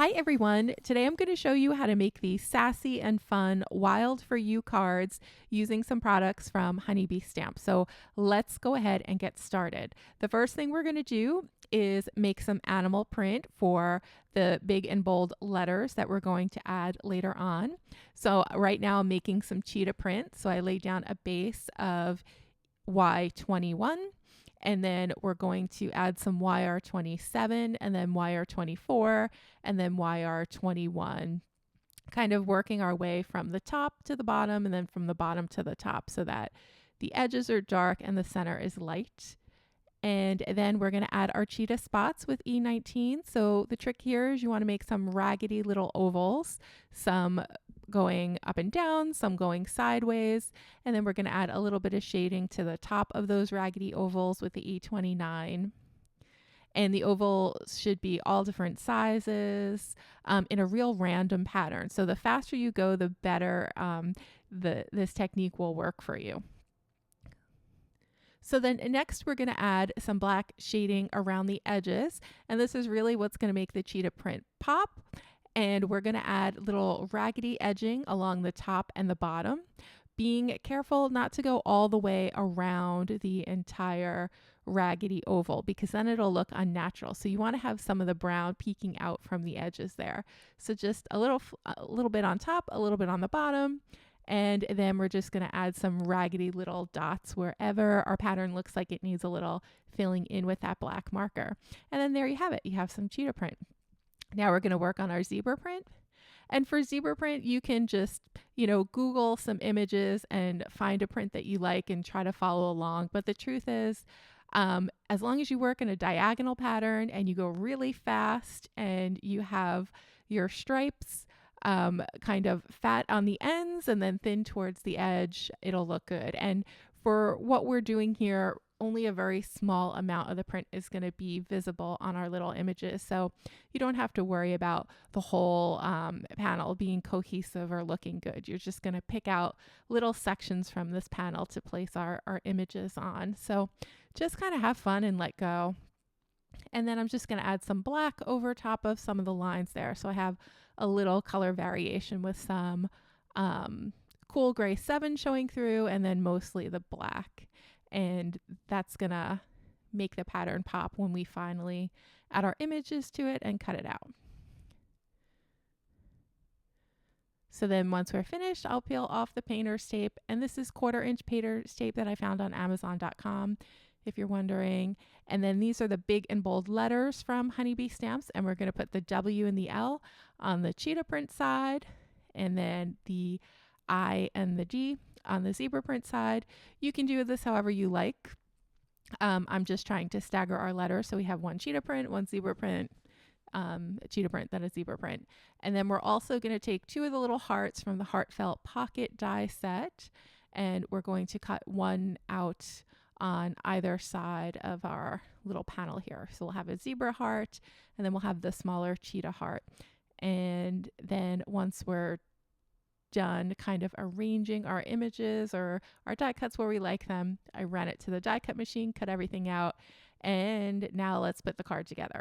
Hi everyone! Today I'm going to show you how to make these sassy and fun Wild for You cards using some products from Honeybee Stamps. So let's go ahead and get started. The first thing we're going to do is make some animal print for the big and bold letters that we're going to add later on. So right now I'm making some cheetah print. So I laid down a base of Y21. And then we're going to add some YR27 and then YR24 and then YR21, kind of working our way from the top to the bottom and then from the bottom to the top so that the edges are dark and the center is light. And then we're going to add our cheetah spots with E19. So the trick here is you want to make some raggedy little ovals, some going up and down, some going sideways, and then we're going to add a little bit of shading to the top of those raggedy ovals with the E29. And the ovals should be all different sizes in a real random pattern. So the faster you go, the better this technique will work for you. So then next we're going to add some black shading around the edges, and this is really what's going to make the cheetah print pop. And we're going to add little raggedy edging along the top and the bottom, being careful not to go all the way around the entire raggedy oval because then it'll look unnatural. So you want to have some of the brown peeking out from the edges there. So just a little bit on top, a little bit on the bottom. And then we're just going to add some raggedy little dots wherever our pattern looks like it needs a little filling in with that black marker. And then there you have it. You have some cheetah print. Now we're going to work on our zebra print. And for zebra print, you can just, Google some images and find a print that you like and try to follow along. But the truth is, as long as you work in a diagonal pattern and you go really fast and you have your stripes kind of fat on the ends and then thin towards the edge, it'll look good. And for what we're doing here, only a very small amount of the print is going to be visible on our little images. So you don't have to worry about the whole panel being cohesive or looking good. You're just going to pick out little sections from this panel to place our images on. So just kind of have fun and let go. And then I'm just going to add some black over top of some of the lines there. So I have a little color variation with some cool gray 7 showing through and then mostly the black. And that's going to make the pattern pop when we finally add our images to it and cut it out. So then once we're finished, I'll peel off the painter's tape. And this is 1/4 inch painter's tape that I found on Amazon.com, if you're wondering. And then these are the big and bold letters from Honeybee Stamps. And we're going to put the W and the L on the cheetah print side, and then the I and the D on the zebra print side. You can do this however you like. I'm just trying to stagger our letters. So we have one cheetah print, one zebra print, a cheetah print, then a zebra print. And then we're also going to take 2 of the little hearts from the Heartfelt Pocket die set, and we're going to cut one out on either side of our little panel here. So we'll have a zebra heart, and then we'll have the smaller cheetah heart. And then once we're done kind of arranging our images or our die cuts where we like them, I ran it to the die cut machine, cut everything out, and now let's put the card together.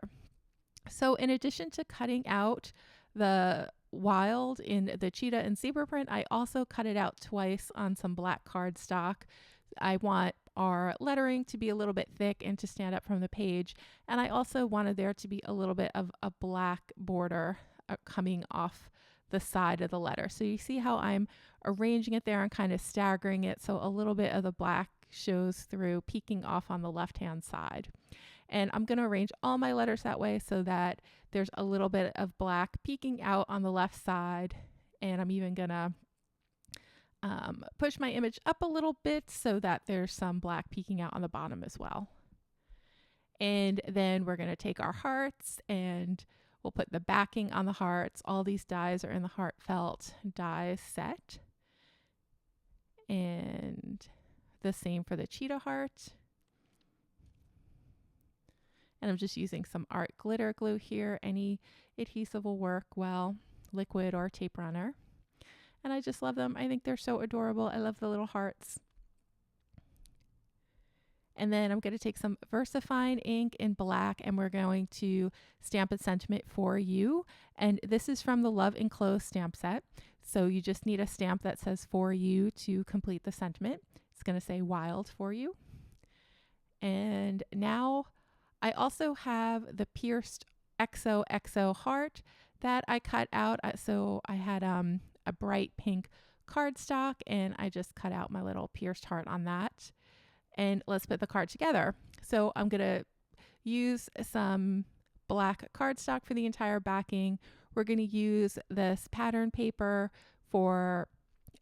So in addition to cutting out the wild in the cheetah and zebra print, I also cut it out twice on some black cardstock. I want our lettering to be a little bit thick and to stand up from the page, and I also wanted there to be a little bit of a black border coming off the side of the letter. So you see how I'm arranging it there and kind of staggering it so a little bit of the black shows through, peeking off on the left hand side. And I'm going to arrange all my letters that way so that there's a little bit of black peeking out on the left side. And I'm even going to push my image up a little bit so that there's some black peeking out on the bottom as well. And then we're going to take our hearts and we'll put the backing on the hearts. All these dies are in the Heartfelt die set. And the same for the cheetah heart. And I'm just using some art glitter glue here. Any adhesive will work well, liquid or tape runner. And I just love them. I think they're so adorable. I love the little hearts. And then I'm going to take some VersaFine ink in black, and we're going to stamp a sentiment for you. And this is from the Love Enclosed stamp set. So you just need a stamp that says for you to complete the sentiment. It's going to say wild for you. And now I also have the pierced XOXO heart that I cut out. So I had a bright pink cardstock, and I just cut out my little pierced heart on that. And let's put the card together. So I'm going to use some black cardstock for the entire backing. We're going to use this pattern paper for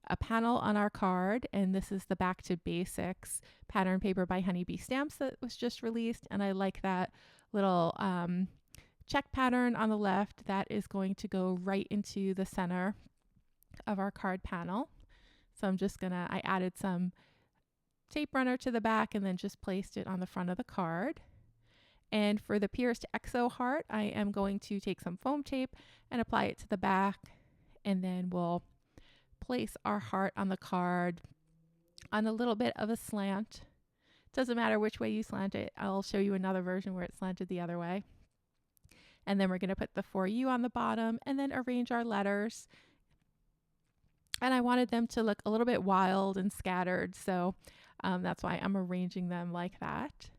a panel on our card, and this is the Back to Basics pattern paper by Honeybee Stamps that was just released, and I like that little check pattern on the left that is going to go right into the center of our card panel. So I added some tape runner to the back and then just placed it on the front of the card. And for the pierced XO heart, I am going to take some foam tape and apply it to the back, and then we'll place our heart on the card on a little bit of a slant. Doesn't matter which way you slant it. I'll show you another version where it's slanted the other way. And then we're going to put the for you on the bottom and then arrange our letters. And I wanted them to look a little bit wild and scattered, so that's why I'm arranging them like that.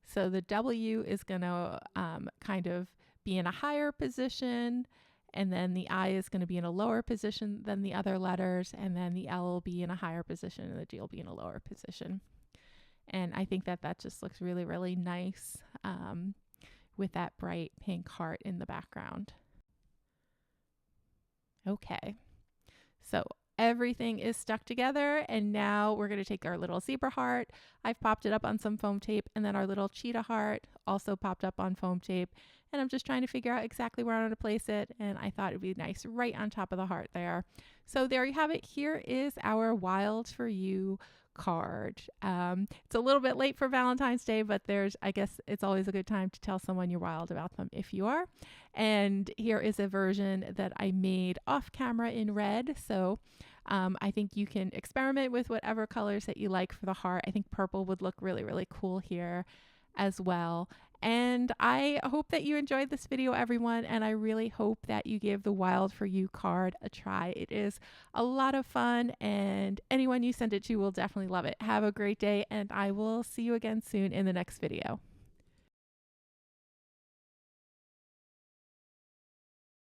So the W is going to kind of be in a higher position, and then the I is going to be in a lower position than the other letters, and then the L will be in a higher position and the G will be in a lower position. And I think that just looks really, really nice with that bright pink heart in the background. Okay, so everything is stuck together, and now we're going to take our little zebra heart. I've popped it up on some foam tape, and then our little cheetah heart also popped up on foam tape, and I'm just trying to figure out exactly where I want to place it, and I thought it'd be nice right on top of the heart there. So there you have it. Here is our Wild for You card. It's a little bit late for Valentine's Day, but I guess it's always a good time to tell someone you're wild about them if you are. And here is a version that I made off camera in red. So I think you can experiment with whatever colors that you like for the heart. I think purple would look really, really cool here as well. And I hope that you enjoyed this video, everyone, and I really hope that you give the Wild for You card a try. It is a lot of fun, and anyone you send it to will definitely love it. Have a great day, and I will see you again soon in the next video.